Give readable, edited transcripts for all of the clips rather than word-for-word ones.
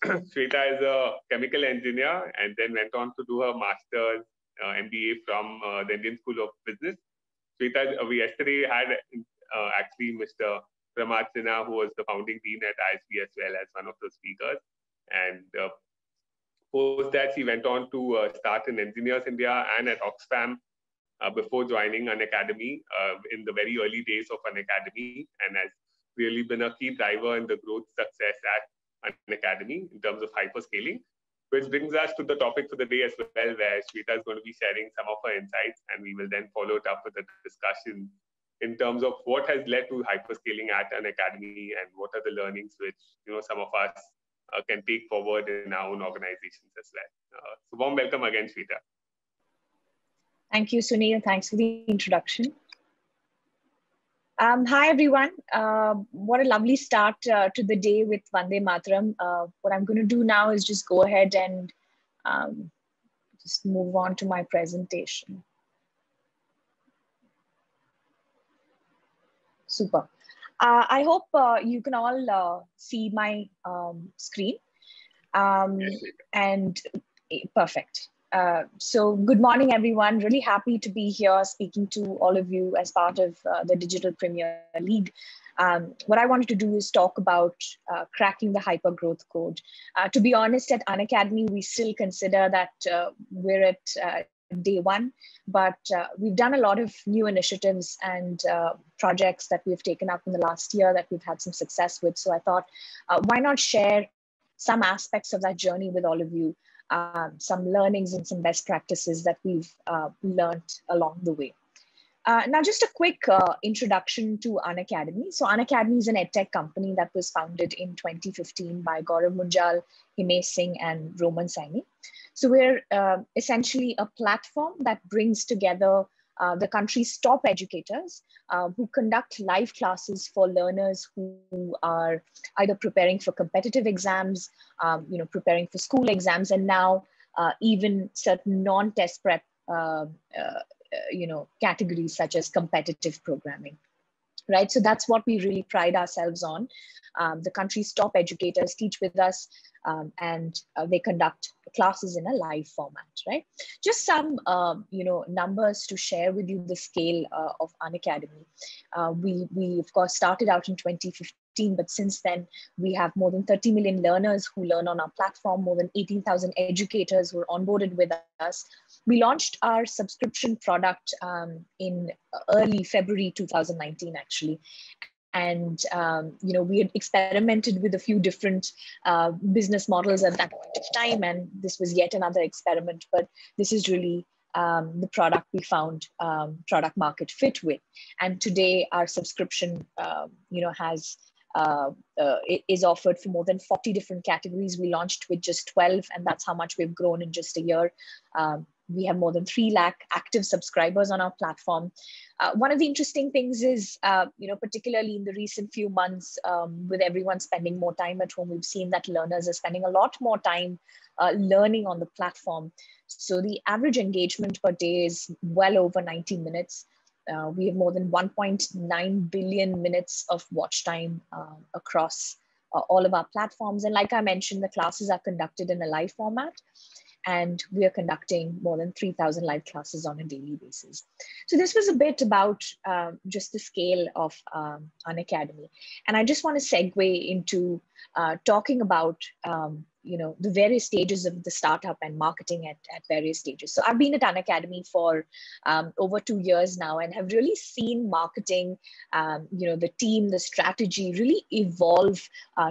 Shweta is a chemical engineer and then went on to do her master's MBA from the Indian School of Business. Shweta, we yesterday had actually Mr. Pramad, who was the founding dean at ISB, as well as one of the speakers. And post that, she went on to start in Engineers India and at Oxfam before joining Unacademy in the very early days of Unacademy, and has really been a key driver in the growth success at Unacademy in terms of hyperscaling. Which brings us to the topic for the day as well, where Shweta is going to be sharing some of her insights, and we will then follow it up with a discussion in terms of what has led to hyperscaling at Unacademy and what are the learnings which some of us can take forward in our own organizations as well. So warm welcome again, Shweta. Thank you, Suneil. Thanks for the introduction. Hi, everyone. What a lovely start to the day with Vande Mataram. What I'm going to do now is just go ahead and just move on to my presentation. Super. I hope you can all see my screen. And perfect. So good morning, everyone. Really happy to be here speaking to all of you as part of the Digital Premier League. What I wanted to do is talk about cracking the hyper growth code. To be honest, at Unacademy, we still consider that we're at day one, but we've done a lot of new initiatives and projects that we've taken up in the last year that we've had some success with. So I thought, why not share some aspects of that journey with all of you, some learnings and some best practices that we've learned along the way. Now, just a quick introduction to Unacademy. So Unacademy is an edtech company that was founded in 2015 by Gaurav Munjal, Himesh Singh, and Roman Saini. So we're essentially a platform that brings together the country's top educators who conduct live classes for learners who are either preparing for competitive exams, preparing for school exams, and now even certain non-test prep categories such as competitive programming. Right, so that's what we really pride ourselves on. The country's top educators teach with us, and they conduct classes in a live format. Right, just some numbers to share with you the scale of Unacademy. We of course started out in 2015, but since then we have more than 30 million learners who learn on our platform, more than 18,000 educators who are onboarded with us. We launched our subscription product in early February 2019, actually. And, we had experimented with a few different business models at that point of time. And this was yet another experiment, but this is really the product we found product market fit with. And today our subscription, is offered for more than 40 different categories. We launched with just 12, and that's how much we've grown in just a year. We have more than 3 lakh active subscribers on our platform. One of the interesting things is, particularly in the recent few months, with everyone spending more time at home, we've seen that learners are spending a lot more time learning on the platform. So the average engagement per day is well over 90 minutes. We have more than 1.9 billion minutes of watch time across all of our platforms. And like I mentioned, the classes are conducted in a live format, and we are conducting more than 3,000 live classes on a daily basis. So this was a bit about just the scale of Unacademy. And I just want to segue into talking about the various stages of the startup and marketing at various stages. So I've been at Unacademy for over 2 years now, and have really seen marketing, the team, the strategy really evolve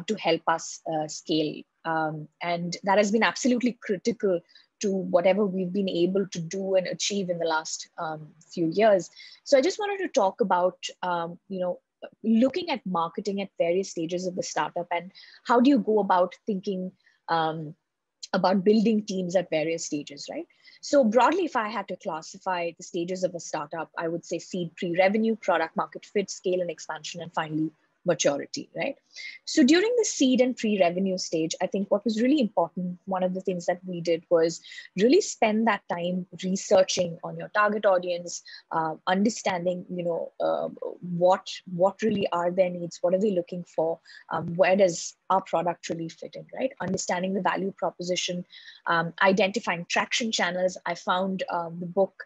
to help us scale. And that has been absolutely critical to whatever we've been able to do and achieve in the last few years. So I just wanted to talk about, looking at marketing at various stages of the startup, and how do you go about thinking about building teams at various stages, right? So broadly, if I had to classify the stages of a startup, I would say seed, pre-revenue, product market fit, scale and expansion, and finally maturity, right? So during the seed and pre-revenue stage, I think what was really important, one of the things that we did was really spend that time researching on your target audience, understanding, what really are their needs, what are they looking for, where does our product really fit in, right? Understanding the value proposition, identifying traction channels. I found the book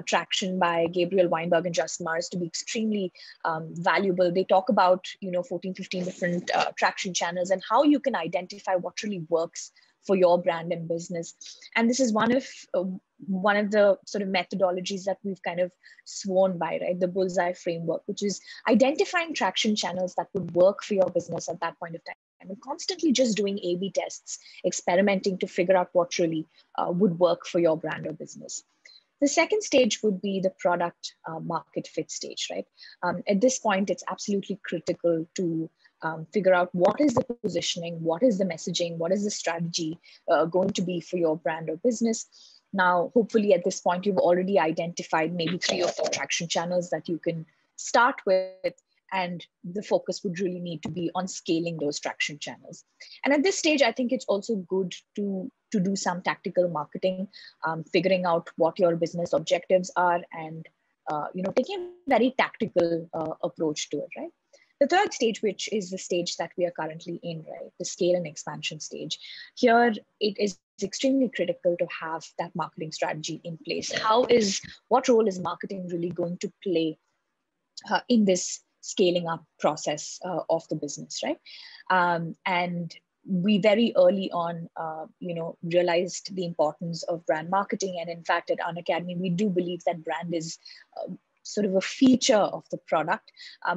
Traction by Gabriel Weinberg and Justin Mars to be extremely valuable. They talk about, 14, 15 different traction channels and how you can identify what really works for your brand and business. And this is one of the sort of methodologies that we've kind of sworn by, right? The bullseye framework, which is identifying traction channels that would work for your business at that point of time, and constantly just doing A/B tests, experimenting to figure out what really would work for your brand or business. The second stage would be the product market fit stage, right? At this point, it's absolutely critical to figure out what is the positioning, what is the messaging, what is the strategy going to be for your brand or business. Now, hopefully at this point, you've already identified maybe 3 or 4 traction channels that you can start with, and the focus would really need to be on scaling those traction channels. And at this stage, I think it's also good to do some tactical marketing, figuring out what your business objectives are, and taking a very tactical approach to it, right? The third stage, which is the stage that we are currently in, right, the scale and expansion stage. Here, it is extremely critical to have that marketing strategy in place. What role is marketing really going to play in this scaling up process of the business, right? And we very early on, realized the importance of brand marketing. And in fact, at Unacademy, we do believe that brand is sort of a feature of the product,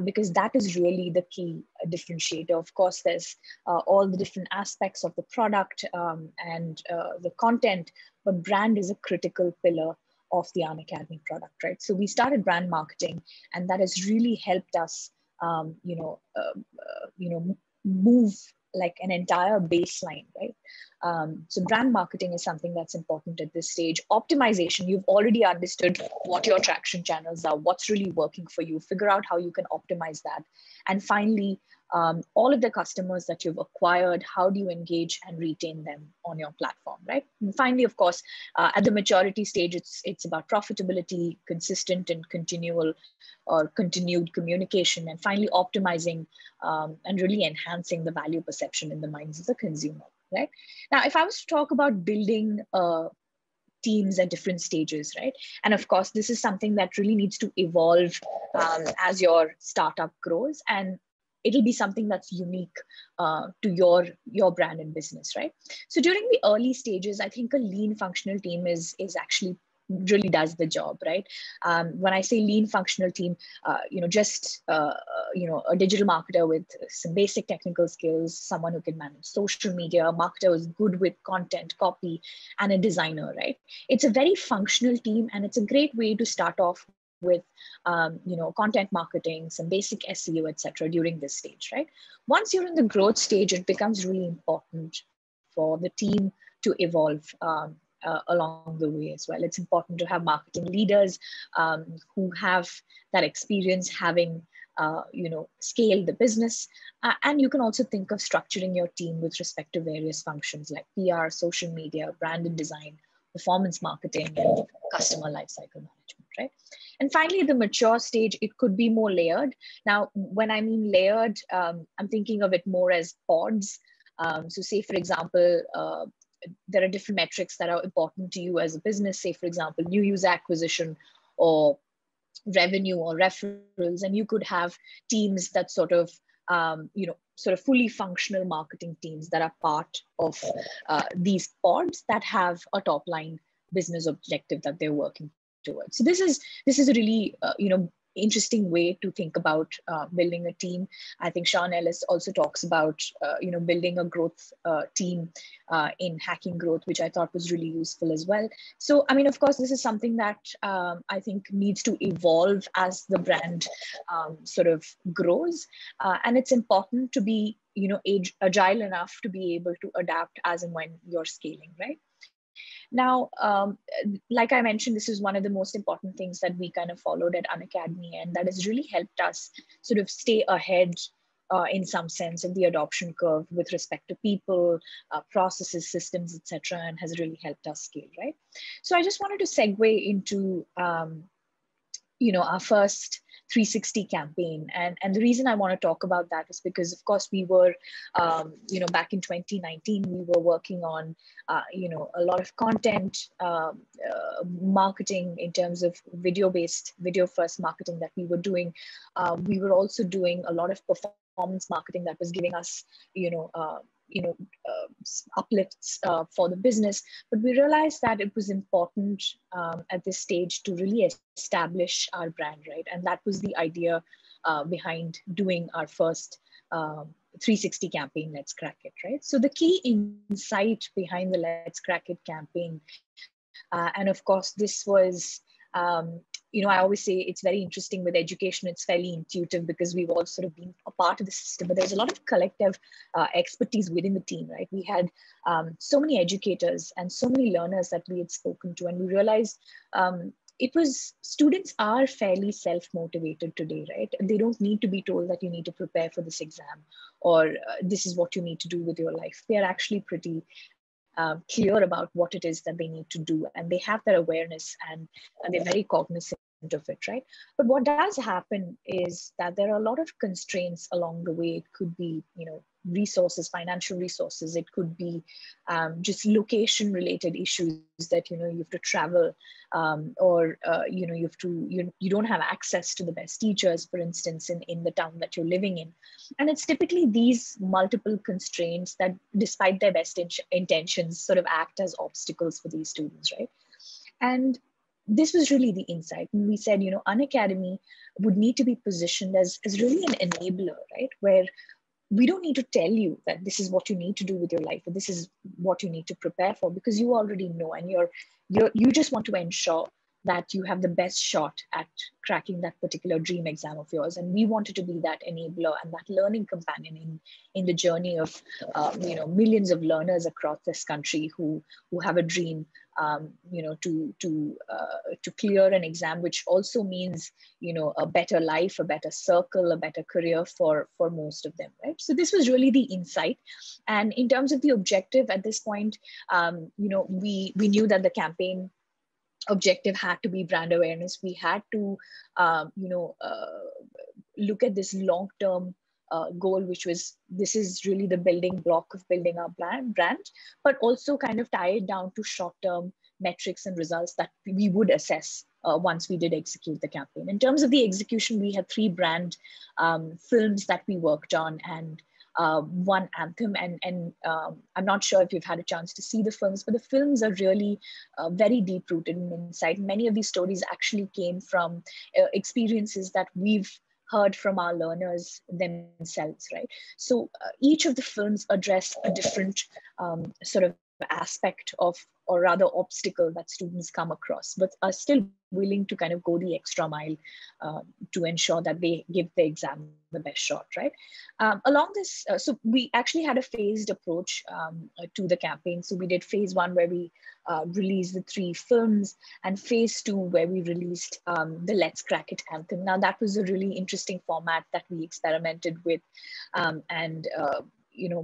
because that is really the key differentiator. Of course, there's all the different aspects of the product and the content, but brand is a critical pillar of the Unacademy product, right? So we started brand marketing, and that has really helped us, move like an entire baseline, right? So brand marketing is something that's important at this stage. Optimization, you've already understood what your traction channels are, what's really working for you, figure out how you can optimize that. And finally, all of the customers that you've acquired, how do you engage and retain them on your platform, right? And finally, of course, at the maturity stage, it's about profitability, consistent and continued communication, and finally optimizing and really enhancing the value perception in the minds of the consumer, right? Now, if I was to talk about building teams at different stages, right? And of course, this is something that really needs to evolve as your startup grows, and it'll be something that's unique to your brand and business, right? So during the early stages, I think a lean functional team is actually really does the job, right? When I say lean functional team, a digital marketer with some basic technical skills, someone who can manage social media, a marketer who's good with content, copy, and a designer, right? It's a very functional team, and it's a great way to start off with content marketing, some basic SEO, etc. during this stage, right? Once you're in the growth stage, it becomes really important for the team to evolve along the way as well. It's important to have marketing leaders who have that experience having scaled the business. And you can also think of structuring your team with respect to various functions like PR, social media, brand and design, performance marketing, and customer lifecycle management, right? And finally, the mature stage, it could be more layered. Now, when I mean layered, I'm thinking of it more as pods. So say, for example, there are different metrics that are important to you as a business, say, for example, new user acquisition or revenue or referrals, and you could have teams that sort of fully functional marketing teams that are part of these pods that have a top line business objective that they're working towards. So this is a really interesting way to think about building a team. I think Sean Ellis also talks about building a growth team in Hacking Growth, which I thought was really useful as well. So I mean, of course, this is something that I think needs to evolve as the brand sort of grows, and it's important to be agile enough to be able to adapt as and when you're scaling, right? Now, like I mentioned, this is one of the most important things that we kind of followed at Unacademy, and that has really helped us sort of stay ahead in some sense of the adoption curve with respect to people, processes, systems, etc., and has really helped us scale, right? So I just wanted to segue into our first 360 campaign. And the reason I want to talk about that is because, of course, we were, back in 2019, we were working on, a lot of content marketing in terms of video first marketing that we were doing. We were also doing a lot of performance marketing that was giving us, uplifts for the business. But we realized that it was important at this stage to really establish our brand, right? And that was the idea behind doing our first 360 campaign, Let's Crack It, right? So the key insight behind the Let's Crack It campaign, and of course, this was, I always say it's very interesting with education. It's fairly intuitive because we've all sort of been a part of the system, but there's a lot of collective expertise within the team, right? We had so many educators and so many learners that we had spoken to, and we realized students are fairly self-motivated today, right? And they don't need to be told that you need to prepare for this exam or this is what you need to do with your life. They are actually pretty clear about what it is that they need to do, and they have that awareness, and they're very cognizant of it, right? But what does happen is that there are a lot of constraints along the way. It could be, resources, financial resources. It could be just location related issues that, you have to travel or, you don't have access to the best teachers, for instance, in the town that you're living in. And it's typically these multiple constraints that, despite their best intentions, sort of act as obstacles for these students, right? And this was really the insight. And we said, Unacademy would need to be positioned as really an enabler, right? Where we don't need to tell you that this is what you need to do with your life, or this is what you need to prepare for, because you already know, and you just want to ensure that you have the best shot at cracking that particular dream exam of yours. And we wanted to be that enabler and that learning companion in the journey of millions of learners across this country who have a dream, to clear an exam, which also means a better life, a better circle, a better career for most of them, right? So this was really the insight. And in terms of the objective at this point, we knew that the campaign objective had to be brand awareness. We had to, look at this long-term goal, which was, this is really the building block of building our brand, but also kind of tie it down to short-term metrics and results that we would assess once we did execute the campaign. In terms of the execution, we had 3 brand films that we worked on, and one Anthem, and I'm not sure if you've had a chance to see the films, but the films are really very deep-rooted in insight. Many of these stories actually came from experiences that we've heard from our learners themselves, right? So each of the films address a different sort of aspect of, or rather obstacle that students come across, but are still willing to kind of go the extra mile to ensure that they give the exam the best shot, right? Along this, so we actually had a phased approach to the campaign. So we did phase 1 where we released the 3 films, and phase 2 where we released the Let's Crack It Anthem. Now that was a really interesting format that we experimented with, and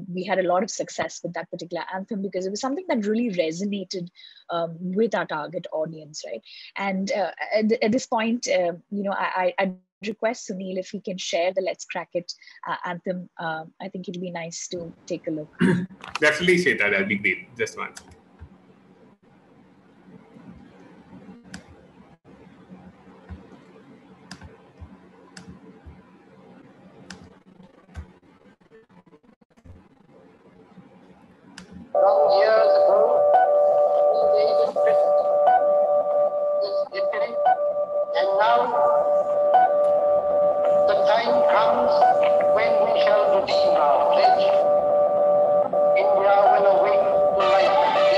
we had a lot of success with that particular anthem because it was something that really resonated with our target audience, right? And at this point, I request Suneil if he can share the Let's Crack It anthem. I think it'd be nice to take a look. Definitely, Shweta, that'll be great. Just one. Long years ago, we made it this Italy, and now the time comes when we shall redeem our pledge. India will awake to life.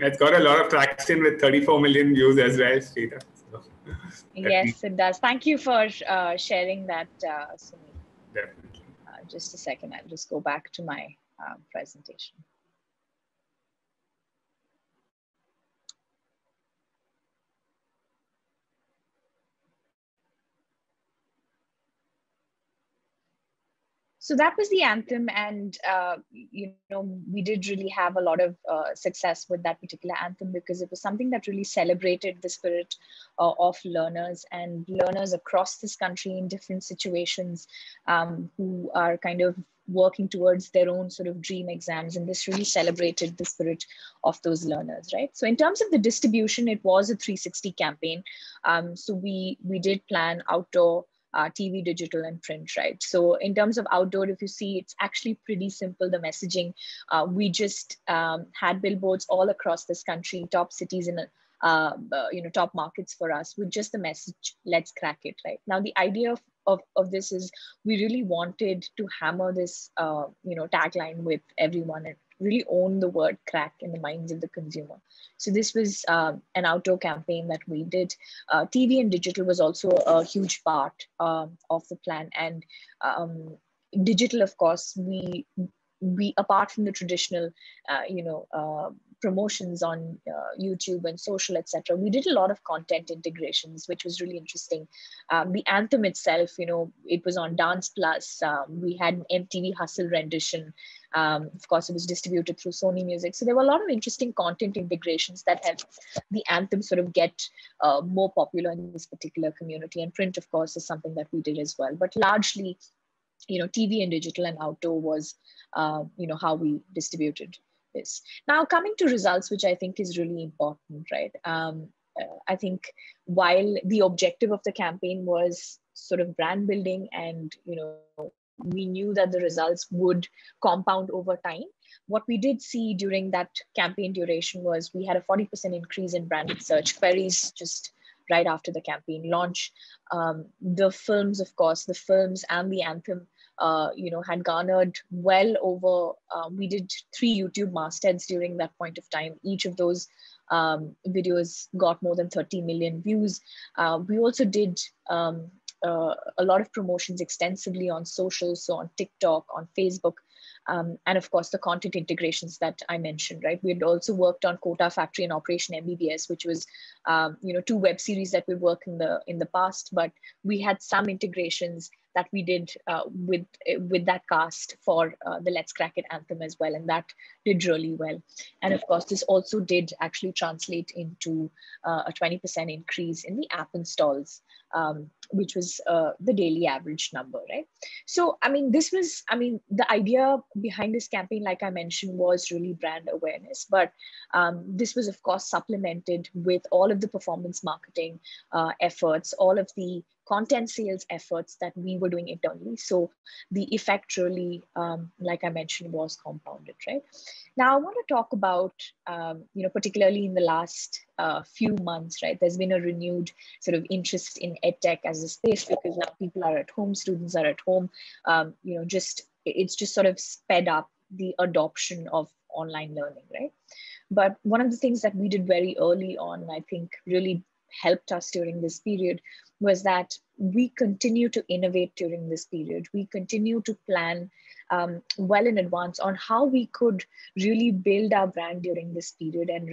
It's got a lot of traction with 34 million views as well, Shweta. So, yes, it does. Thank you for sharing that, Sunil. Definitely. Just a second, I'll just go back to my presentation. So that was the Anthem, and we did really have a lot of success with that particular anthem because it was something that really celebrated the spirit of learners and learners across this country in different situations who are kind of working towards their own sort of dream exams, and this really celebrated the spirit of those learners, right? So in terms of the distribution, it was a 360 campaign. So we did plan outdoor, TV, digital, and print, right? So in terms of outdoor, if you see, it's actually pretty simple, the messaging. We just had billboards all across this country, top cities in top markets for us, with just the message, let's crack it, right? Now, the idea of this is we really wanted to hammer this, tagline with everyone and really own the word crack in the minds of the consumer. So this was an outdoor campaign that we did. TV and digital was also a huge part of the plan. And digital, of course, we apart from the traditional, promotions on YouTube and social, etc., we did a lot of content integrations, which was really interesting. The anthem itself, it was on Dance Plus. We had an MTV Hustle rendition. Of course, it was distributed through Sony Music. So there were a lot of interesting content integrations that helped the anthem sort of get more popular in this particular community. And print, of course, is something that we did as well. But largely, TV and digital and outdoor was, how we distributed this. Now, coming to results, which I think is really important, right? I think while the objective of the campaign was sort of brand building and, we knew that the results would compound over time, what we did see during that campaign duration was we had a 40% increase in branded search queries just right after the campaign launch. The films, of course, the films and the anthem, had garnered well over, we did 3 YouTube mastheads during that point of time. Each of those videos got more than 30 million views. We also did a lot of promotions extensively on social, so on TikTok, on Facebook, and of course the content integrations that I mentioned, right? We had also worked on Quota Factory and Operation MBBS, which was, 2 web series that we worked in the past, but we had some integrations that we did with that cast for the Let's Crack It anthem as well, and that did really well. And of course, this also did actually translate into a 20% increase in the app installs, which was the daily average number, right? So, the idea behind this campaign, like I mentioned, was really brand awareness, but this was, of course, supplemented with all of the performance marketing efforts, all of the content sales efforts that we were doing internally. So the effect really, like I mentioned, was compounded, right? Now I want to talk about, particularly in the last few months, right? There's been a renewed sort of interest in EdTech as a space because now people are at home, students are at home, it's just sort of sped up the adoption of online learning, right? But one of the things that we did very early on, I think really helped us during this period, was that we continue to innovate during this period. We continue to plan well in advance on how we could really build our brand during this period, and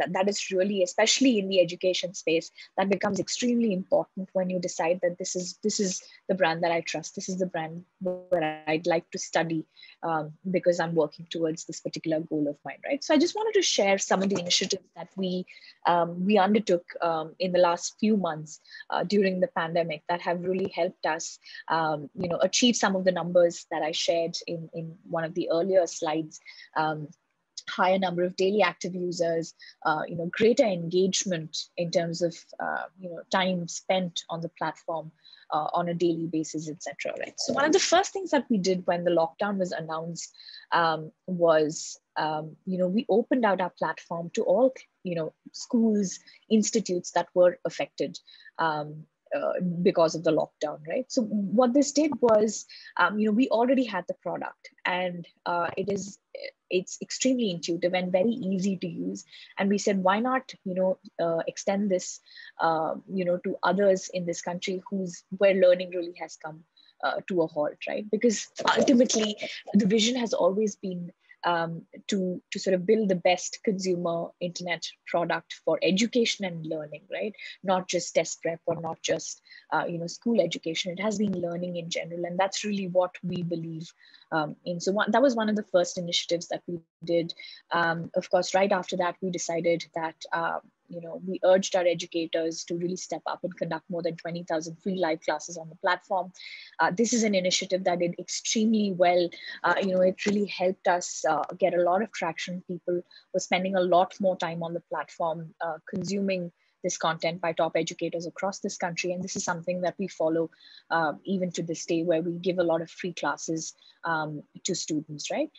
that is really, especially in the education space, that becomes extremely important when you decide that this is the brand that I trust. This is the brand where I'd like to study because I'm working towards this particular goal of mine, right? So I just wanted to share some of the initiatives that we undertook in the last few months during the pandemic that have really helped us, achieve some of the numbers that I shared in one of the earlier slides. Higher number of daily active users, greater engagement in terms of time spent on the platform on a daily basis, etc. Right. So one of the first things that we did when the lockdown was announced was we opened out our platform to all schools, institutes that were affected because of the lockdown, right? So what this did was, we already had the product, and it's extremely intuitive and very easy to use. And we said, why not, extend this, to others in this country where learning really has come to a halt, right? Because ultimately, the vision has always been to sort of build the best consumer internet product for education and learning, right? Not just test prep or not just school education. It has been learning in general, and that's really what we believe in. So that was one of the first initiatives that we did. Of course, right after that, we decided that we urged our educators to really step up and conduct more than 20,000 free live classes on the platform. This is an initiative that did extremely well. It really helped us get a lot of traction. People were spending a lot more time on the platform, consuming this content by top educators across this country. And this is something that we follow even to this day, where we give a lot of free classes to students, right?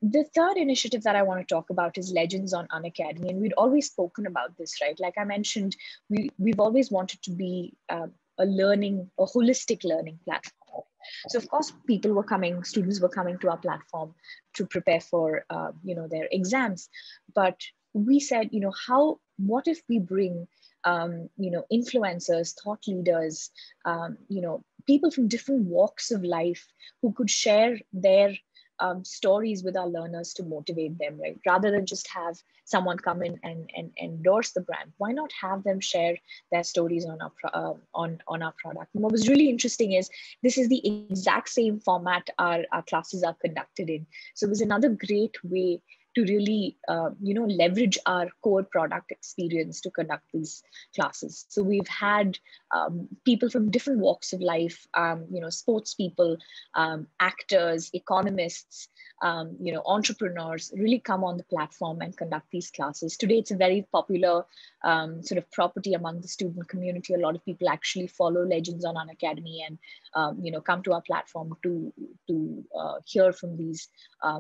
The third initiative that I want to talk about is Legends on Unacademy. And we'd always spoken about this, right? Like I mentioned, we've always wanted to be a holistic learning platform. So of course, students were coming to our platform to prepare for, their exams. But we said, what if we bring, influencers, thought leaders, people from different walks of life who could share their stories with our learners to motivate them, right? Rather than just have someone come in and endorse the brand, why not have them share their stories on our product? And what was really interesting is this is the exact same format our classes are conducted in. So it was another great way to really, leverage our core product experience to conduct these classes. So we've had people from different walks of life, sports people, actors, economists, entrepreneurs really come on the platform and conduct these classes. Today, it's a very popular sort of property among the student community. A lot of people actually follow Legends on Unacademy and, come to our platform to hear from these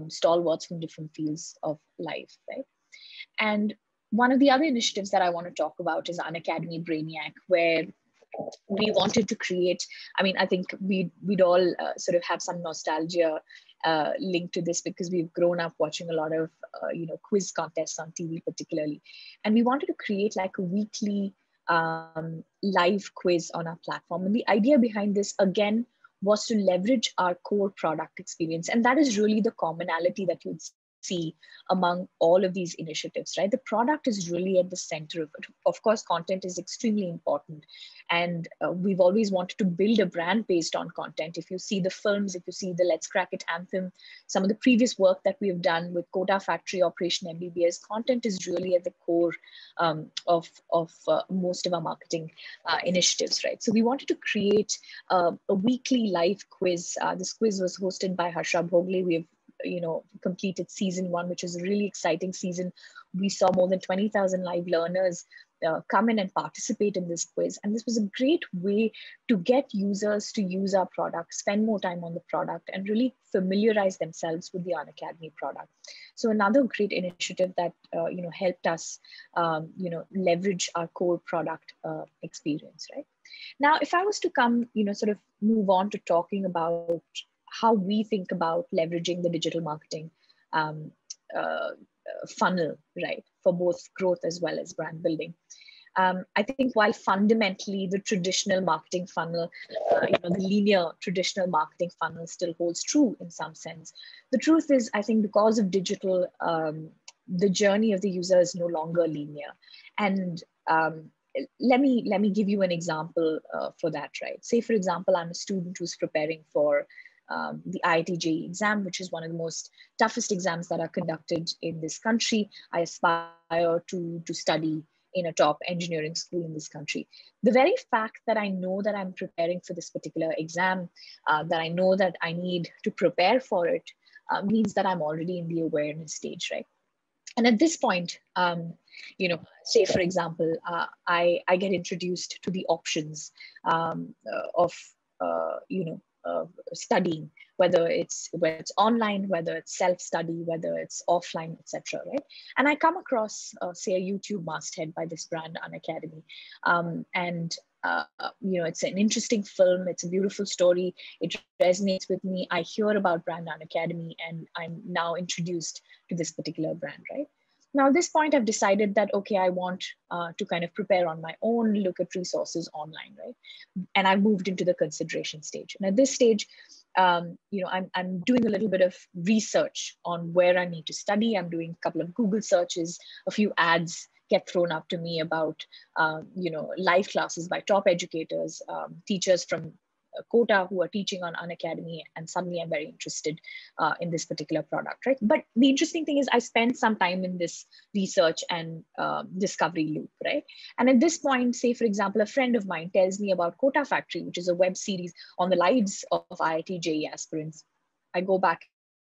stalwarts from different fields of life, right? And one of the other initiatives that I want to talk about is Unacademy Brainiac, where we wanted to create, I think we'd all sort of have some nostalgia linked to this, because we've grown up watching a lot of, quiz contests on TV particularly. And we wanted to create like a weekly live quiz on our platform. And the idea behind this, again, was to leverage our core product experience. And that is really the commonality that you'd see among all of these initiatives, right? The product is really at the center of it. Of course, content is extremely important. And we've always wanted to build a brand based on content. If you see the films, if you see the Let's Crack It Anthem, some of the previous work that we've done with Quota Factory, Operation MBBS, content is really at the core of most of our marketing initiatives, right? So we wanted to create a weekly live quiz. This quiz was hosted by Harsha Bhogle. We have completed season 1, which is a really exciting season. We saw more than 20,000 live learners come in and participate in this quiz. And this was a great way to get users to use our product, spend more time on the product, and really familiarize themselves with the Unacademy product. So another great initiative that helped us leverage our core product experience, right? Now, if I was to come, sort of move on to talking about how we think about leveraging the digital marketing funnel, right, for both growth as well as brand building. I think while fundamentally the traditional marketing funnel, the linear traditional marketing funnel still holds true in some sense, the truth is, I think because of digital, the journey of the user is no longer linear. And let me give you an example for that, right? Say, for example, I'm a student who's preparing for the IIT JEE exam, which is one of the most toughest exams that are conducted in this country. I aspire to study in a top engineering school in this country. The very fact that I know that I'm preparing for this particular exam, that I know that I need to prepare for it, means that I'm already in the awareness stage, right? And at this point, say for example, I get introduced to the options of studying, whether it's online, whether it's self-study, whether it's offline, etc. Right? And I come across, say, a YouTube masthead by this brand, Unacademy, and it's an interesting film. It's a beautiful story. It resonates with me. I hear about brand Unacademy, and I'm now introduced to this particular brand, right? Now, at this point, I've decided that, okay, I want to kind of prepare on my own, look at resources online, right? And I've moved into the consideration stage. And at this stage, I'm doing a little bit of research on where I need to study. I'm doing a couple of Google searches, a few ads get thrown up to me about, live classes by top educators, teachers from Kota who are teaching on Unacademy, and suddenly I'm very interested in this particular product, right? But the interesting thing is I spent some time in this research and discovery loop, right? And at this point, say for example, a friend of mine tells me about Kota Factory, which is a web series on the lives of IIT JEE aspirants. I go back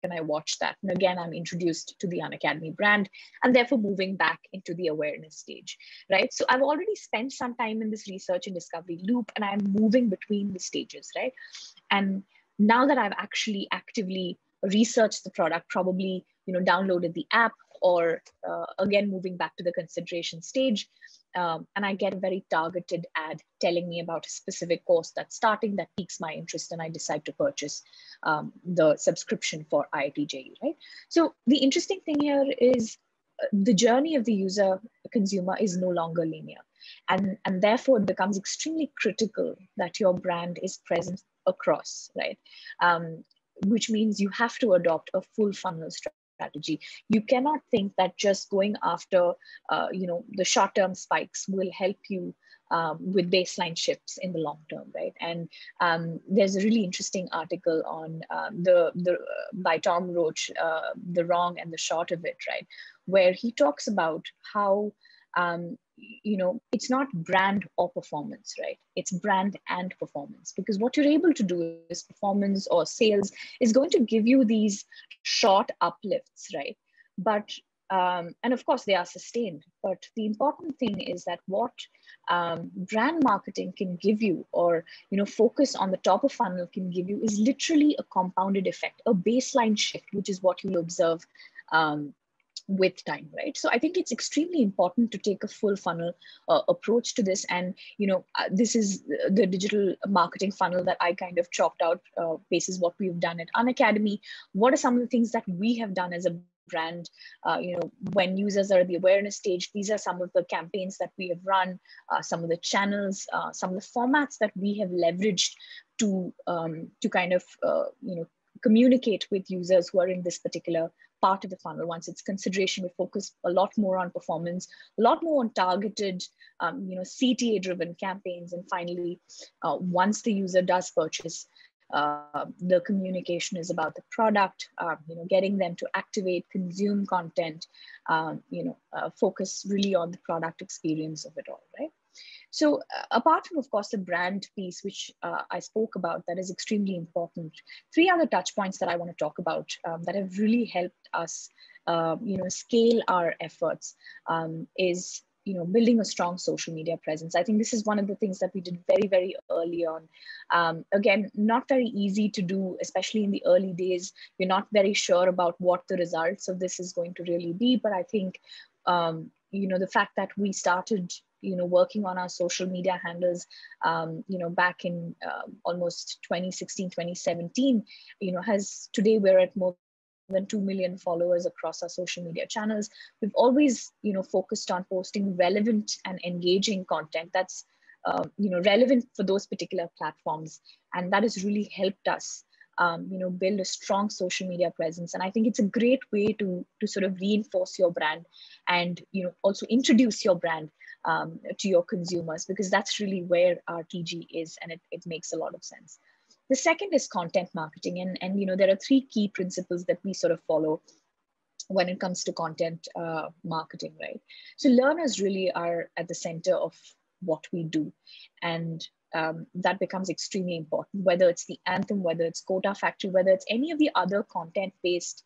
and I watch that. And again, I'm introduced to the Unacademy brand, and therefore moving back into the awareness stage, right? So I've already spent some time in this research and discovery loop, and I'm moving between the stages, right? And now that I've actually actively researched the product, probably, downloaded the app, or again, moving back to the consideration stage, and I get a very targeted ad telling me about a specific course that's starting that piques my interest, and I decide to purchase the subscription for IIT JEE, right? So the interesting thing here is the journey of the user consumer is no longer linear, and therefore it becomes extremely critical that your brand is present across, right? Which means you have to adopt a full funnel strategy. You cannot think that just going after the short-term spikes will help you with baseline shifts in the long term, right? And there's a really interesting article on by Tom Roach, The Wrong and the Short of It, right? Where he talks about how it's not brand or performance, right? It's brand and performance, because what you're able to do is performance or sales is going to give you these short uplifts, right? But and of course they are sustained, but the important thing is that what brand marketing can give you, or focus on the top of funnel can give you, is literally a compounded effect, a baseline shift, which is what you'll observe with time, right? So I think it's extremely important to take a full funnel approach to this. And this is the digital marketing funnel that I kind of chopped out basis what we've done at Unacademy. What are some of the things that we have done as a brand? When users are at the awareness stage, these are some of the campaigns that we have run, some of the channels, some of the formats that we have leveraged to kind of communicate with users who are in this particular part of the funnel. Once it's consideration, we focus a lot more on performance, a lot more on targeted, CTA driven campaigns. And finally, once the user does purchase, the communication is about the product, getting them to activate, consume content, focus really on the product experience of it all, right? So apart from, of course, the brand piece, which I spoke about, that is extremely important, 3 other touch points that I want to talk about that have really helped us, scale our efforts is, building a strong social media presence. I think this is one of the things that we did very, very early on. Again, not very easy to do, especially in the early days. You're not very sure about what the results of this is going to really be. But I think, the fact that we started working on our social media handles, back in almost 2016, 2017, today we're at more than 2 million followers across our social media channels. We've always, focused on posting relevant and engaging content that's, relevant for those particular platforms. And that has really helped us, build a strong social media presence. And I think it's a great way to sort of reinforce your brand and, also introduce your brand to your consumers, because that's really where our TG is, and it makes a lot of sense. The second is content marketing. And there are 3 key principles that we sort of follow. when it comes to content marketing, right? So learners really are at the center of what we do. And that becomes extremely important, whether it's the Anthem, whether it's Quota Factory, whether it's any of the other content-based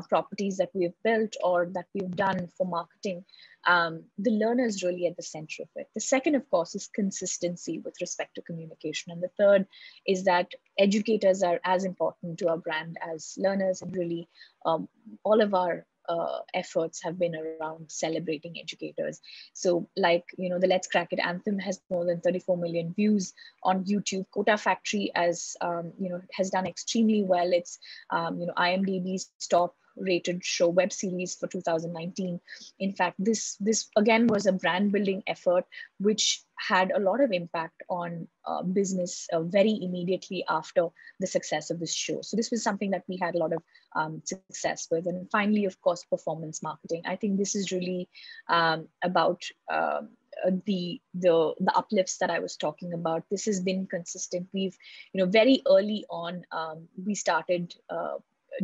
properties that we've built or that we've done for marketing. The learner is really at the center of it. The second, of course, is consistency with respect to communication. And the third is that educators are as important to our brand as learners, and really all of our efforts have been around celebrating educators. So like, the Let's Crack It Anthem has more than 34 million views on YouTube. Quota Factory, as has done extremely well. It's IMDb's top rated show web series for 2019. In fact, this again was a brand building effort which had a lot of impact on business very immediately after the success of this show. So this was something that we had a lot of success with. And finally, of course, performance marketing. I think this is really about the uplifts that I was talking about. This has been consistent. We've, very early on, we started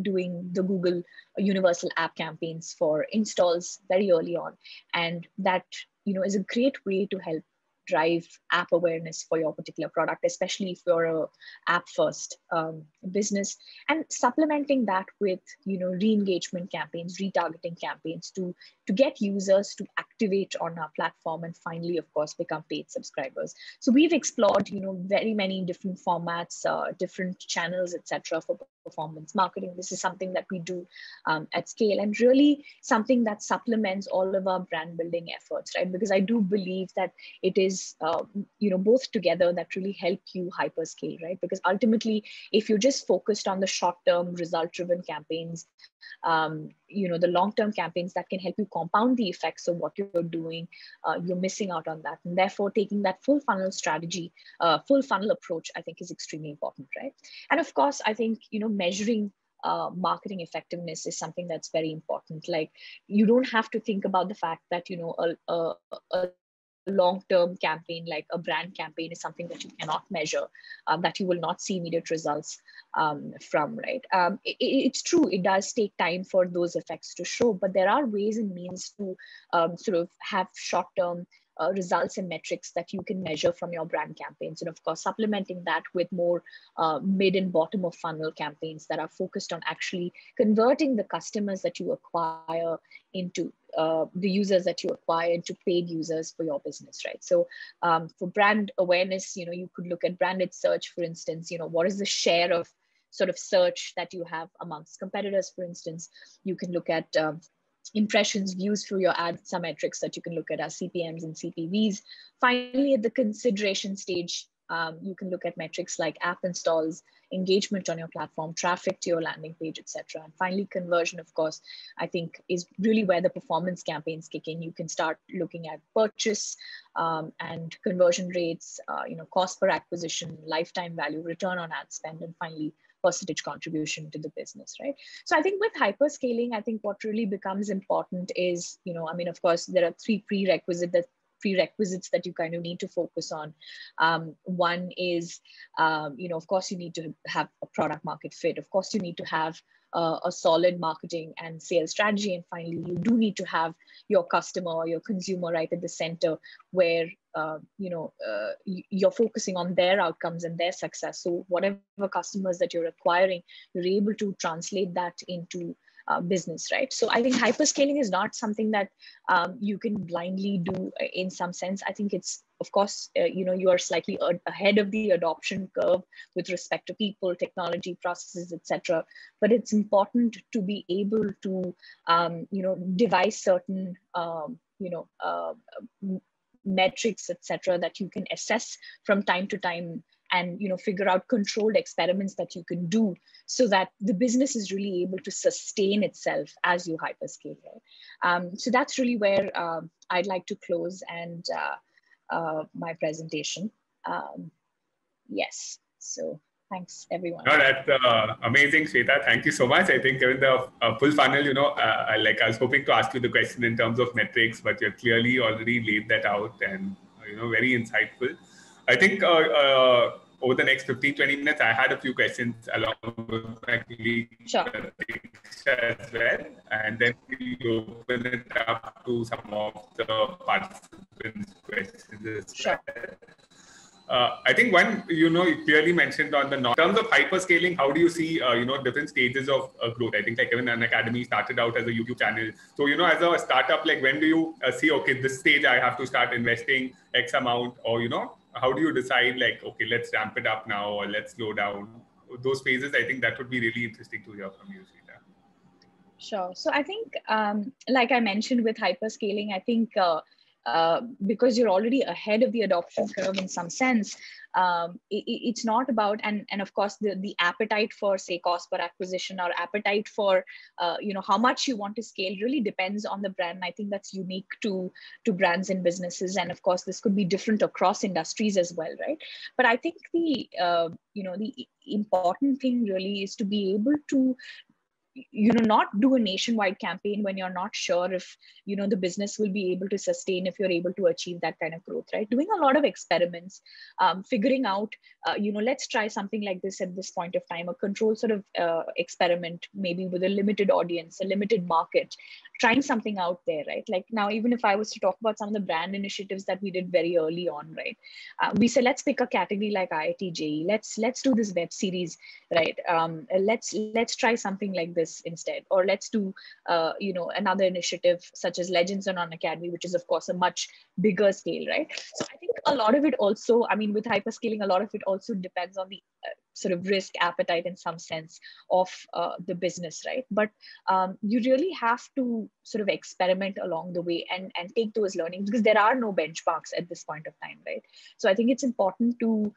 doing the Google Universal App campaigns for installs very early on. And that, is a great way to help drive app awareness for your particular product, especially if you're a app first business, and supplementing that with, re-engagement campaigns, retargeting campaigns to get users to activate on our platform and finally, of course, become paid subscribers. So we've explored, very many different formats, different channels, etc. for performance marketing. This is something that we do at scale, and really something that supplements all of our brand building efforts, right? Because I do believe that it is, both together that really help you hyperscale, right? Because ultimately, if you're just focused on the short-term result-driven campaigns, the long-term campaigns that can help you compound the effects of what you're doing, you're missing out on that. And therefore, taking that full funnel strategy, full funnel approach, I think is extremely important, right? And of course, I think, measuring marketing effectiveness is something that's very important. Like, you don't have to think about the fact that, a long-term campaign, like a brand campaign, is something that you cannot measure, that you will not see immediate results from, right? It's true, it does take time for those effects to show, but there are ways and means to sort of have short-term results and metrics that you can measure from your brand campaigns. And of course, supplementing that with more mid and bottom of funnel campaigns that are focused on actually converting the customers that you acquire into the users that you acquire into paid users for your business, right? So for brand awareness, you could look at branded search, for instance. What is the share of sort of search that you have amongst competitors, for instance? You can look at impressions, views through your ads, some metrics that you can look at as CPMs and CPVs. Finally, at the consideration stage, you can look at metrics like app installs, engagement on your platform, traffic to your landing page, etc. And finally, conversion, of course, I think is really where the performance campaigns kick in. You can start looking at purchase and conversion rates, cost per acquisition, lifetime value, return on ad spend, and finally, percentage contribution to the business, right? So I think with hyperscaling, I think what really becomes important is, of course, there are three prerequisites that you kind of need to focus on. One is, of course, you need to have a product market fit. Of course, you need to have a solid marketing and sales strategy. And finally, you do need to have your customer or your consumer right at the center, where you're focusing on their outcomes and their success. So whatever customers that you're acquiring, you're able to translate that into business, right? So I think hyperscaling is not something that you can blindly do in some sense. I think it's, of course, you are slightly ahead of the adoption curve with respect to people, technology, processes, etc. But it's important to be able to, devise certain, metrics, etc., that you can assess from time to time, and figure out controlled experiments that you can do so that the business is really able to sustain itself as you hyperscale. So that's really where I'd like to close and my presentation. Yes, so thanks everyone. No, that's amazing, Shweta. Thank you so much. I think given the full funnel, I was hoping to ask you the question in terms of metrics, but you've clearly already laid that out, and very insightful. I think over the next 15-20 minutes, I had a few questions along with my colleague. Sure. as well, and then we'll open it up to some of the participants' questions as Sure. well. I think one, you clearly mentioned on the in terms of hyperscaling, how do you see, different stages of growth? I think like even Unacademy started out as a YouTube channel. So, as a startup, like when do you see, okay, this stage I have to start investing X amount, or, how do you decide like, okay, let's ramp it up now or let's slow down? Those phases, I think that would be really interesting to hear from you, Shweta. Sure. So I think, like I mentioned with hyperscaling, I think because you're already ahead of the adoption curve in some sense, it's not about, and of course the appetite for, say, cost per acquisition, or appetite for how much you want to scale really depends on the brand. And I think that's unique to brands and businesses, and of course this could be different across industries as well, right? But I think the the important thing really is to be able to not do a nationwide campaign when you're not sure if the business will be able to sustain, if you're able to achieve that kind of growth, right? Doing a lot of experiments, figuring out let's try something like this at this point of time, a controlled sort of experiment, maybe with a limited audience, a limited market, trying something out there, right? Like now, even if I was to talk about some of the brand initiatives that we did very early on, right? We said, let's pick a category like IIT JEE. Let's do this web series, right? Let's try something like this instead, or let's do another initiative such as Legends on Unacademy, which is of course a much bigger scale, right? So I think a lot of it also, I mean, with hyperscaling, a lot of it also depends on the sort of risk appetite in some sense of the business, right? But you really have to sort of experiment along the way and take those learnings, because there are no benchmarks at this point of time, right? So I think it's important to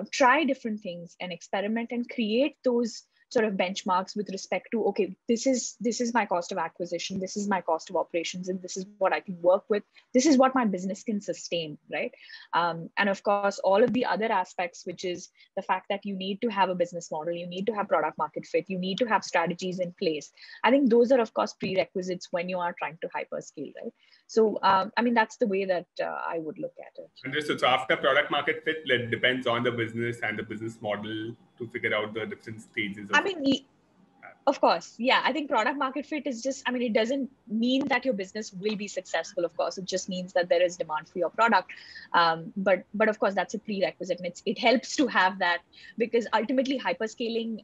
try different things and experiment and create those sort of benchmarks with respect to, okay, this is my cost of acquisition, this is my cost of operations, and this is what I can work with, this is what my business can sustain, right? And of course, all of the other aspects, which is the fact that you need to have a business model, you need to have product market fit, you need to have strategies in place. I think those are, of course, prerequisites when you are trying to hyperscale, right? So, I mean, that's the way that I would look at it. Understood. So after product market fit, it depends on the business and the business model to figure out the different stages of of course, yeah. I think product market fit is just, I mean, it doesn't mean that your business will be successful, of course. It just means that there is demand for your product. But of course, that's a prerequisite. And it helps to have that, because ultimately hyperscaling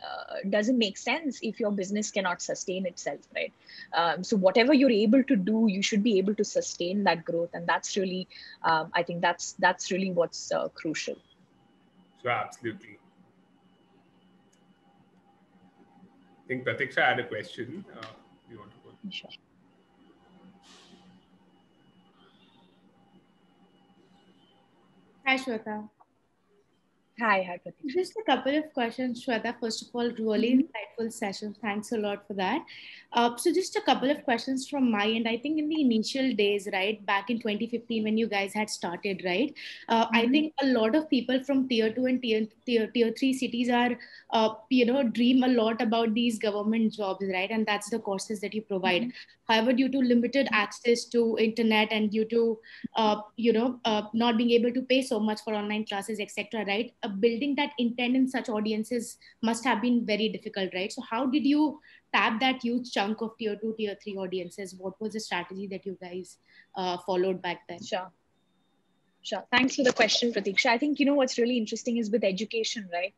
doesn't make sense if your business cannot sustain itself, right? So whatever you're able to do, you should be able to sustain that growth. And that's really, I think that's really what's crucial. So absolutely. I think Pratiksha had a question. You want to go? Sure. Hi, Shweta. Hi, Pratiksha. Just a couple of questions, Shweta. First of all, really insightful session. Thanks a lot for that. So just a couple of questions from my end. I think in the initial days, right, back in 2015 when you guys had started, right, I think a lot of people from tier 2 and tier 3 cities are, dream a lot about these government jobs, right? And that's the courses that you provide. However, due to limited access to internet and due to, not being able to pay so much for online classes, etc., right? Building that intent in such audiences must have been very difficult, right? So how did you tap that huge chunk of tier 2, tier 3 audiences? What was the strategy that you guys followed back then? Sure. Thanks for the question, Pratiksha. I think, what's really interesting is with education, right?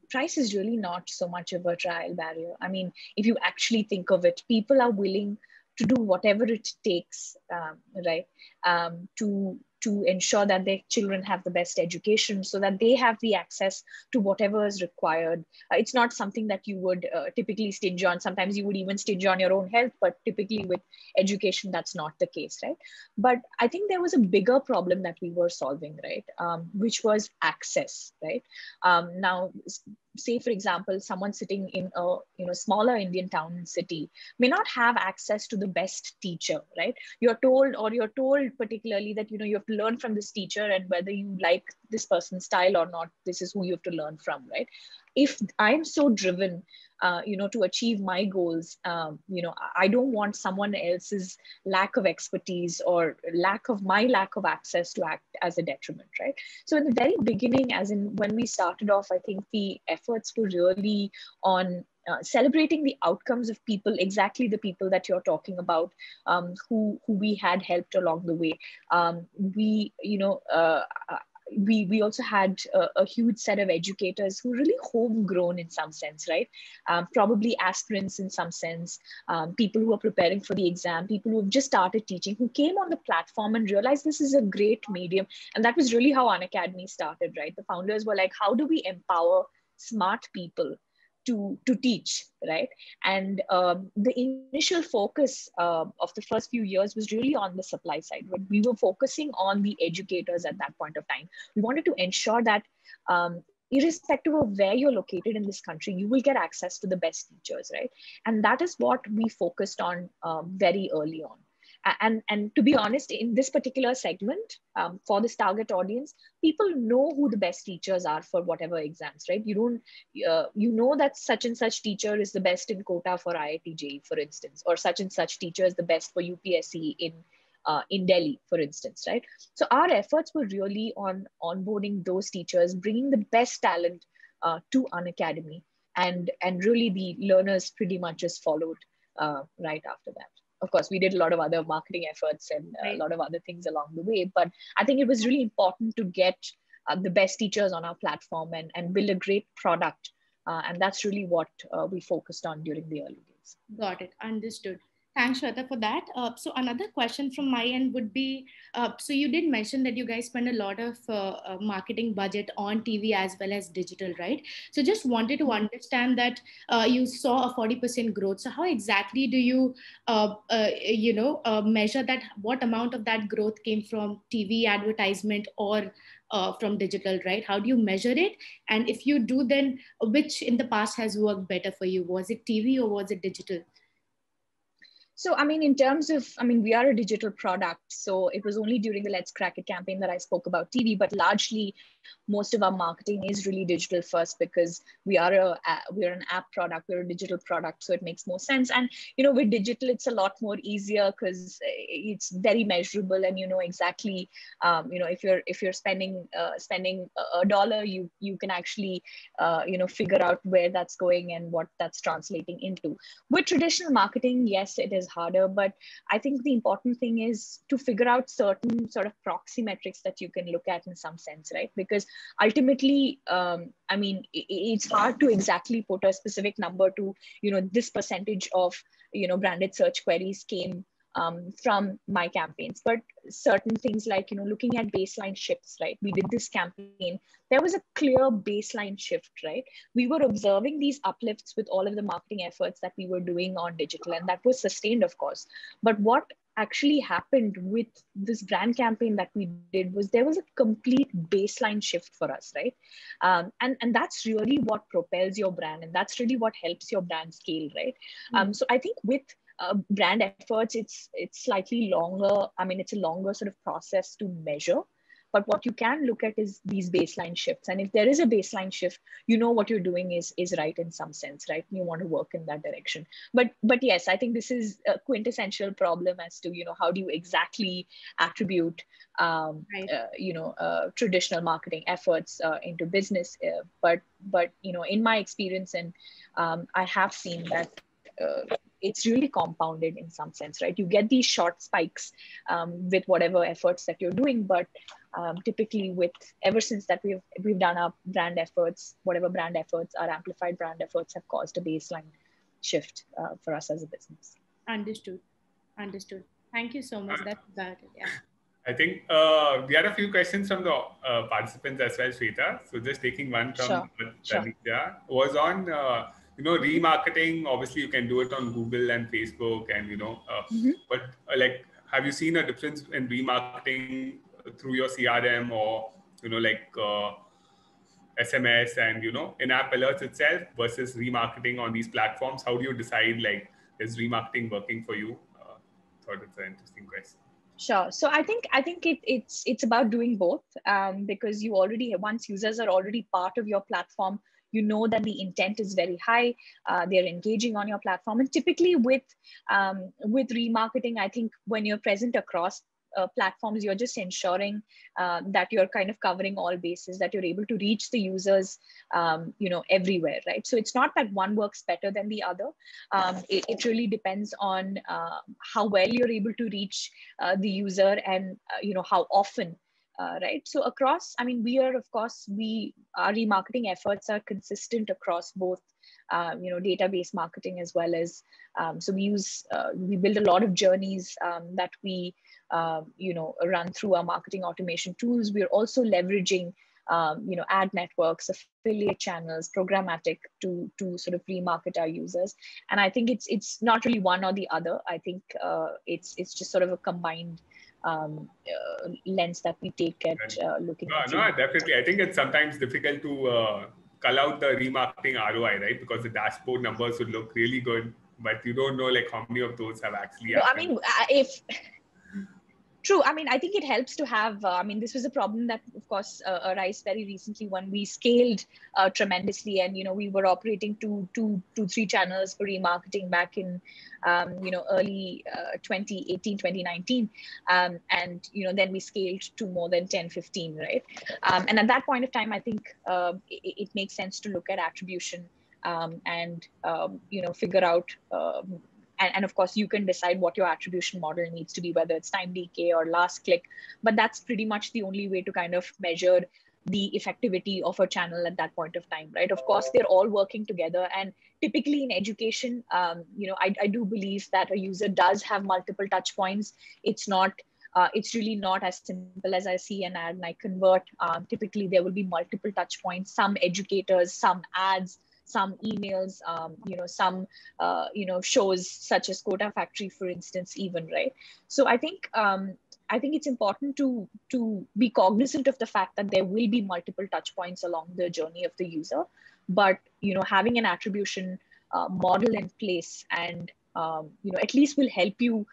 Price is really not so much of a trial barrier. I mean, if you actually think of it, people are willing to do whatever it takes, right? To ensure that their children have the best education, so that they have the access to whatever is required. It's not something that you would typically stinge on. Sometimes you would even stinge on your own health, but typically with education, that's not the case, right? But I think there was a bigger problem that we were solving, right? Which was access, right? Now, say for example, someone sitting in a smaller Indian town and city may not have access to the best teacher, right? You're told particularly that you have to learn from this teacher, and whether you like this person's style or not, this is who you have to learn from, right? If I'm so driven to achieve my goals, I don't want someone else's lack of expertise or lack of access to act as a detriment, right? So in the very beginning, as in when we started off, I think the efforts were really on celebrating the outcomes of people, exactly the people that you're talking about, who we had helped along the way. We, we also had a huge set of educators who really homegrown in some sense, right? Probably aspirants in some sense, people who are preparing for the exam, people who have just started teaching, who came on the platform and realized this is a great medium. And that was really how Unacademy started, right? The founders were like, how do we empower smart people to teach, right? And the initial focus of the first few years was really on the supply side. When we were focusing on the educators at that point of time, we wanted to ensure that irrespective of where you're located in this country, you will get access to the best teachers, right? And that is what we focused on very early on. And to be honest, in this particular segment, for this target audience, people know who the best teachers are for whatever exams, right? You don't, you know that such and such teacher is the best in quota for IIT JEE, for instance, or such and such teacher is the best for UPSC in Delhi, for instance, right? So our efforts were really on onboarding those teachers, bringing the best talent to Unacademy, and really the learners pretty much just followed right after that. Of course, we did a lot of other marketing efforts and a lot of other things along the way, but I think it was really important to get the best teachers on our platform and build a great product. And that's really what we focused on during the early days. Got it. Understood. Thanks, Shweta, for that. So another question from my end would be, so you did mention that you guys spend a lot of marketing budget on TV as well as digital, right? So just wanted to understand that you saw a 40% growth. So how exactly do you, measure that? What amount of that growth came from TV advertisement or from digital, right? How do you measure it? And if you do, then which in the past has worked better for you? Was it TV or was it digital? So, I mean, in terms of, I mean, we are a digital product. So it was only during the Let's Crack It campaign that I spoke about TV, but largely most of our marketing is really digital first, because we are an app product, we're a digital product. So it makes more sense. And, with digital, it's a lot more easier because it's very measurable, and you know exactly, if you're spending $1, you can actually, figure out where that's going and what that's translating into. With traditional marketing, yes, it is harder, but I think the important thing is to figure out certain sort of proxy metrics that you can look at in some sense, right? Because ultimately, I mean, it's hard to exactly put a specific number to, this percentage of, branded search queries came from my campaigns, but certain things like, looking at baseline shifts, right? We did this campaign, there was a clear baseline shift, right? We were observing these uplifts with all of the marketing efforts that we were doing on digital, and that was sustained, of course. But what actually happened with this brand campaign that we did was there was a complete baseline shift for us, right? And that's really what propels your brand, and that's really what helps your brand scale, right? So I think with brand efforts, it's slightly longer. I mean, it's a longer sort of process to measure. But what you can look at is these baseline shifts. And if there is a baseline shift, what you're doing is right in some sense, right? You want to work in that direction. But yes, I think this is a quintessential problem as to, how do you exactly attribute, traditional marketing efforts into business. But in my experience, and I have seen that it's really compounded in some sense, right? You get these short spikes with whatever efforts that you're doing, but typically ever since that we've done our brand efforts, whatever brand efforts, our amplified brand efforts have caused a baseline shift for us as a business. Understood. Thank you so much. That's about it. Yeah. I think we had a few questions from the participants as well, Shweta. So just taking one from Tadija, was on remarketing. Obviously, you can do it on Google and Facebook, and but like, have you seen a difference in remarketing through your CRM or SMS and in-app alerts itself versus remarketing on these platforms? How do you decide, like, is remarketing working for you? Thought it's an interesting question. Sure. So I think it's about doing both, because you already, once users are already part of your platform, that the intent is very high. They're engaging on your platform, and typically with remarketing, I think when you're present across platforms, you're just ensuring that you're kind of covering all bases, that you're able to reach the users, everywhere, right? So it's not that one works better than the other. It really depends on how well you're able to reach the user, and how often. Right. So across, I mean, our remarketing efforts are consistent across both, database marketing as well as, so we build a lot of journeys that we, run through our marketing automation tools. We're also leveraging, ad networks, affiliate channels, programmatic to sort of remarket our users. And I think it's not really one or the other. I think it's just sort of a combined lens that we take at looking at. No, definitely. I think it's sometimes difficult to cull out the remarketing ROI, right? Because the dashboard numbers would look really good, but you don't know like how many of those have actually happened. I mean, True. I mean, I think it helps to have, this was a problem that, of course, arose very recently when we scaled tremendously, and, we were operating two, three channels for remarketing back in, early 2018, 2019. And, then we scaled to more than 10, 15, right? And at that point of time, I think it makes sense to look at attribution and, figure out, and of course, you can decide what your attribution model needs to be, whether it's time decay or last click. But that's pretty much the only way to kind of measure the effectivity of a channel at that point of time, right? Of course, they're all working together. And typically in education, I do believe that a user does have multiple touch points. It's really not as simple as I see an ad and I convert. Typically, there will be multiple touch points, some educators, some ads, some emails, some, shows such as Quota Factory, for instance, even, right? So I think it's important to be cognizant of the fact that there will be multiple touch points along the journey of the user, but, having an attribution model in place and, at least will help you,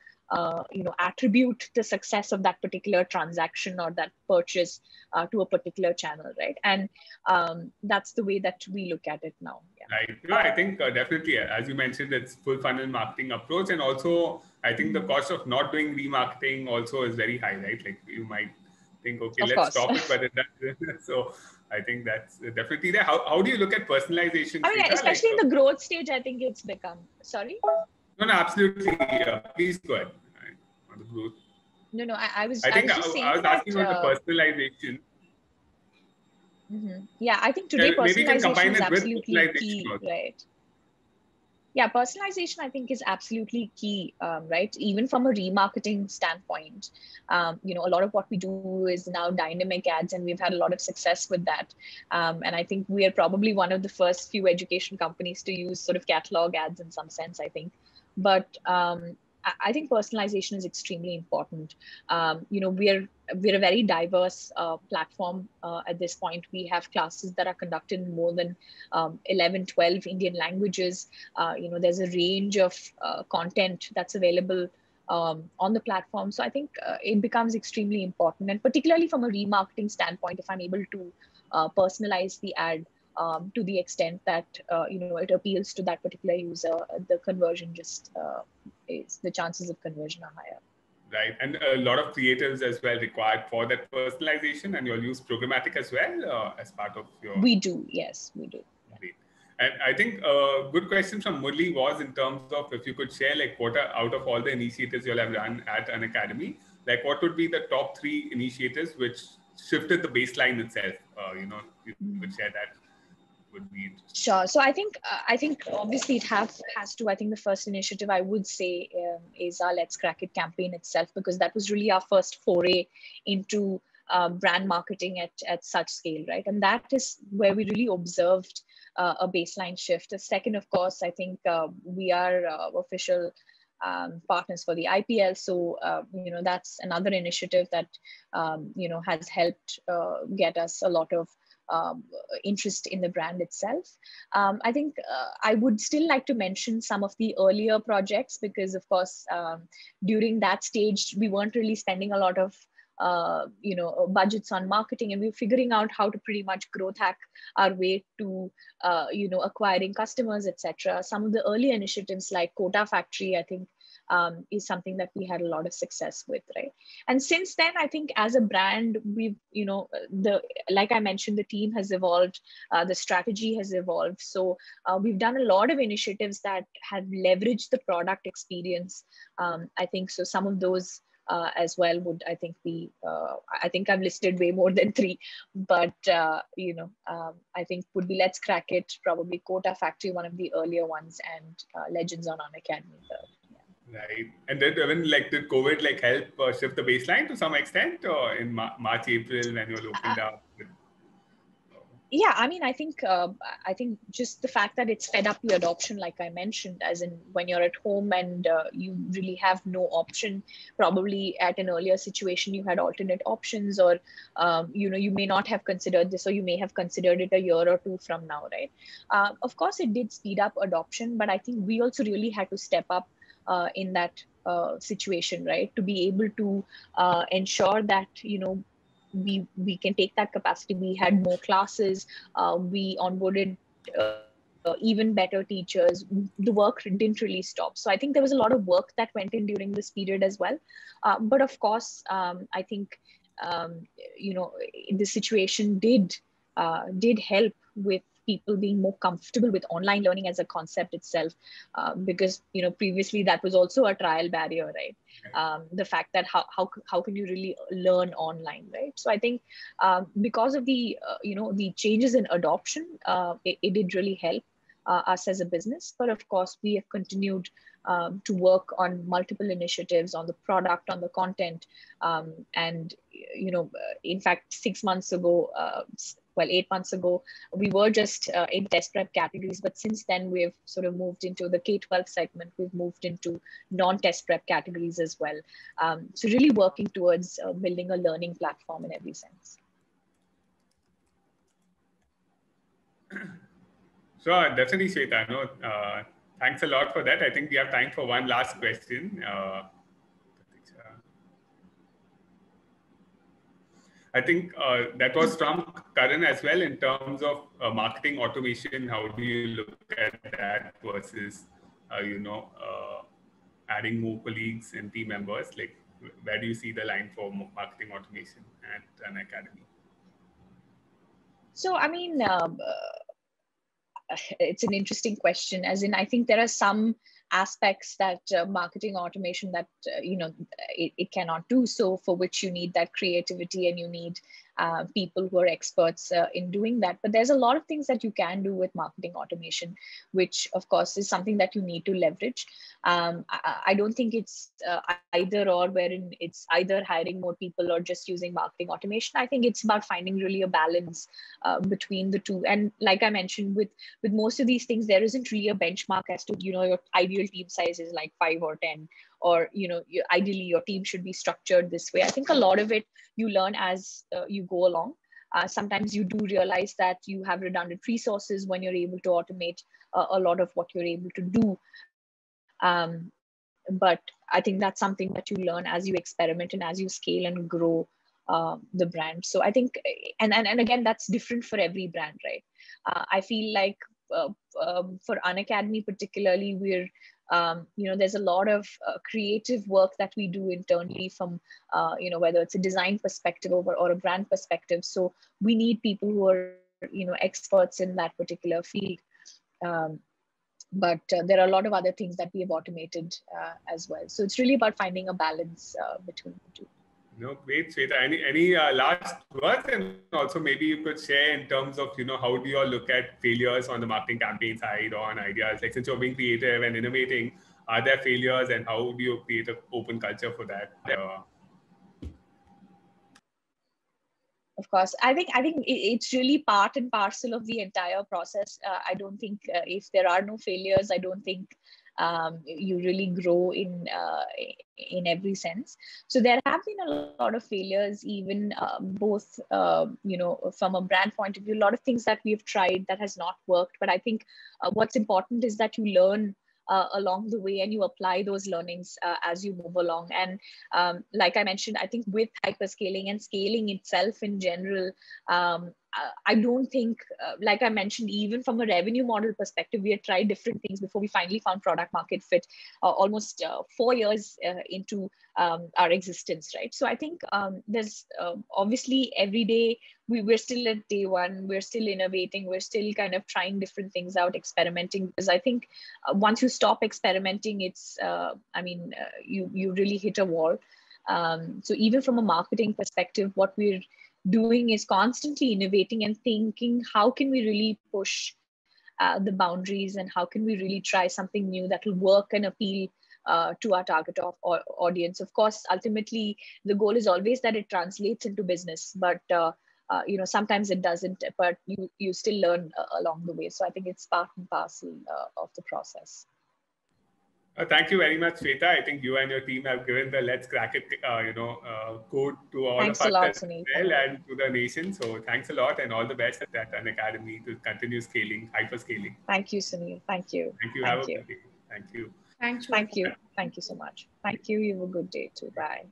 attribute the success of that particular transaction or that purchase to a particular channel, right? And that's the way that we look at it now. Yeah. Right. No, I think definitely, as you mentioned, it's full funnel marketing approach, and also I think the cost of not doing remarketing also is very high, right? Like you might think, okay, let's stop it, but so I think that's definitely there. How do you look at personalization? I mean, especially in the growth stage, I think it's become. Sorry. No, absolutely. Please go ahead. On the growth. No, I was asking that, about the personalization. Mm-hmm. Yeah, I think today personalization is absolutely key, right? Yeah, personalization, I think, is absolutely key, right? Even from a remarketing standpoint, a lot of what we do is now dynamic ads, and we've had a lot of success with that. And I think we are probably one of the first few education companies to use sort of catalog ads in some sense, I think. But I think personalization is extremely important. We're a very diverse platform at this point. We have classes that are conducted in more than 11, 12 Indian languages. There's a range of content that's available on the platform. So I think it becomes extremely important. And particularly from a remarketing standpoint, if I'm able to personalize the ad to the extent that, it appeals to that particular user, the conversion the chances of conversion are higher. Right. And a lot of creatives as well required for that personalization, and you'll use programmatic as well as part of your... We do. Yes, we do. Great. And I think a good question from Murli was in terms of if you could share like what are, out of all the initiatives you'll have run at Unacademy, like what would be the top 3 initiatives which shifted the baseline itself? You could share that. Would be interesting. Sure. So I think obviously it has to. I think the first initiative I would say is our Let's Crack It campaign itself, because that was really our first foray into brand marketing at such scale, right? And that is where we really observed a baseline shift. The second, of course, I think we are official partners for the IPL. So, that's another initiative that, has helped get us a lot of interest in the brand itself. I think I would still like to mention some of the earlier projects, because of course, during that stage, we weren't really spending a lot of budgets on marketing, and we were figuring out how to pretty much growth hack our way to, acquiring customers, etc. Some of the early initiatives like Quota Factory, I think, is something that we had a lot of success with, right? And since then, I think as a brand, we've, like I mentioned, the team has evolved, the strategy has evolved. So we've done a lot of initiatives that have leveraged the product experience. I think so. Some of those as well would, I think, be, I think I've listed way more than 3, but, I think would be Let's Crack It, probably Quota Factory, one of the earlier ones, and Legends on Unacademy, third. Right. And then when did COVID help shift the baseline to some extent, or in March, April when you opened up? Yeah, I mean, I think just the fact that it's sped up the adoption, like I mentioned, as in when you're at home and you really have no option, probably at an earlier situation, you had alternate options, or, you may not have considered this, or you may have considered it a year or 2 from now, right? Of course, it did speed up adoption, but I think we also really had to step up in that situation, right? To be able to ensure that, we can take that capacity. We had more classes. We onboarded even better teachers. The work didn't really stop. So I think there was a lot of work that went in during this period as well. But of course, I think, the situation did help with people being more comfortable with online learning as a concept itself, because previously that was also a trial barrier, right? The fact that how can you really learn online, right? So I think because of the the changes in adoption, it did really help us as a business. But of course, we have continued to work on multiple initiatives, on the product, on the content, and in fact, 6 months ago, 8 months ago, we were just in test prep categories. But since then, we've sort of moved into the K-12 segment. We've moved into non-test prep categories as well. So really working towards building a learning platform in every sense. Sure, definitely, Shweta. No, thanks a lot for that. I think we have time for one last question. I think that was from Karan as well, in terms of marketing automation. How do you look at that versus, adding more colleagues and team members? Where do you see the line for marketing automation at Unacademy? So, I mean, it's an interesting question, as in, I think there are some aspects that marketing automation that it cannot do so, for which you need that creativity and you need people who are experts in doing that. But there's a lot of things that you can do with marketing automation, which of course is something that you need to leverage. I don't think it's either or, wherein it's either hiring more people or just using marketing automation. I think it's about finding really a balance between the two. And like I mentioned, with most of these things, there isn't really a benchmark as to, your ideal team size is like 5 or 10, or, ideally your team should be structured this way. I think a lot of it you learn as you go along. Sometimes you do realize that you have redundant resources when you're able to automate a lot of what you're able to do. But I think that's something that you learn as you experiment and as you scale and grow the brand. So I think, and again, that's different for every brand, right? I feel like for Unacademy particularly, we're, there's a lot of creative work that we do internally from, whether it's a design perspective or a brand perspective. So we need people who are, experts in that particular field. But there are a lot of other things that we have automated as well. So it's really about finding a balance between the two. No, great, Shweta. Any last words, and also maybe you could share in terms of, how do you all look at failures on the marketing campaign side or on ideas? Like, since you're being creative and innovating, are there failures, and how do you create an open culture for that? Of course, I think it's really part and parcel of the entire process. I don't think if there are no failures, I don't think you really grow in every sense. So there have been a lot of failures, even both from a brand point of view. A lot of things that we've tried that has not worked. But I think what's important is that you learn along the way and you apply those learnings as you move along. And like I mentioned, I think with hyperscaling and scaling itself in general, I don't think, like I mentioned, even from a revenue model perspective, we had tried different things before we finally found product market fit, almost 4 years into our existence, right? So I think there's obviously every day we're still at day one, we're still innovating, we're still kind of trying different things out, experimenting, because I think once you stop experimenting, it's, you really hit a wall. So even from a marketing perspective, what we're doing is constantly innovating and thinking, how can we really push the boundaries, and how can we really try something new that will work and appeal to our target audience. Of course, ultimately, the goal is always that it translates into business, but sometimes it doesn't, but you still learn along the way. So I think it's part and parcel of the process. Thank you very much, Shweta. I think you and your team have given the Let's Crack It, code to all Thanks of us a lot, as Suneil. well, and to the nation. So thanks a lot, and all the best at Unacademy to continue scaling, hyperscaling. Thank you, Suneil. Thank you. Thank you. Have a good day. Thank you. Thanks. Thank you. Thank you so much. Thank you. You have a good day too. Bye.